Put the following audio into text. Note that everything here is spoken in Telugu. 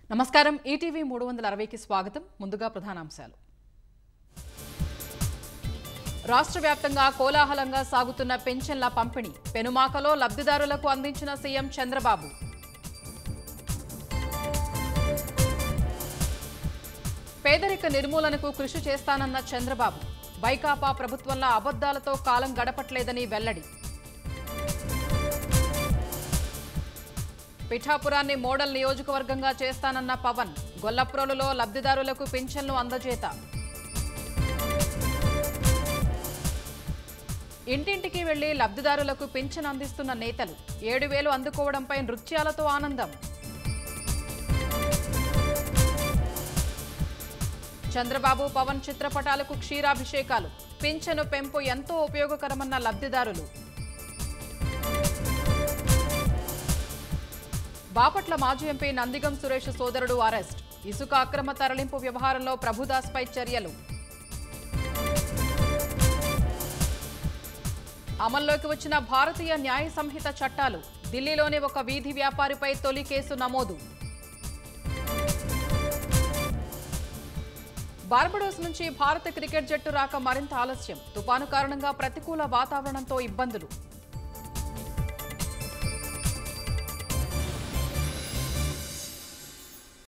నమస్కారం ఈటీవీ 360కి స్వాగతం ముందుగా ప్రధానాంశాలు రాష్ట్ర వ్యాప్తంగా కోలాహలంగా సాగుతున్న పెన్షన్ల పంపిణీ పెనుమాకలో లబ్ధిదారులకు అందించిన సీఎం చంద్రబాబు పేదరిక నిర్మూలనకు కృషి చేస్తానన్న చంద్రబాబు వైకాపా ప్రభుత్వంలో అబద్ధాలతో కాలం గడపట్లేదని వెల్లడి పిఠాపురాన్ని మోడల్ నియోజకవర్గంగా చేస్తానన్న పవన్ గొల్లప్రోలులో లబ్ధిదారులకు పింఛన్లు అందజేత ఇంటింటికి వెళ్లి లబ్ధిదారులకు పింఛన్ అందిస్తున్న నేతలు 7,000 అందుకోవడంపై నృత్యాలతో ఆనందం చంద్రబాబు పవన్ చిత్రపటాలకు క్షీరాభిషేకాలు పింఛను పెంపు ఎంతో ఉపయోగకరమన్న లబ్ధిదారులు బాపట్ల మాజీ ఎంపీ నందిగం సురేష్ సోదరుడు అరెస్ట్ ఇసుక అక్రమ తరలింపు వ్యవహారంలో ప్రభుదాస్పై చర్యలు అమల్లోకి వచ్చిన భారతీయ న్యాయ సంహిత చట్టాలు ఢిల్లీలోని ఒక వీధి వ్యాపారిపై తొలి కేసు నమోదు బార్బడోస్ నుంచి భారత క్రికెట్ జట్టు రాక మరింత ఆలస్యం తుపాను కారణంగా ప్రతికూల వాతావరణంతో ఇబ్బందులు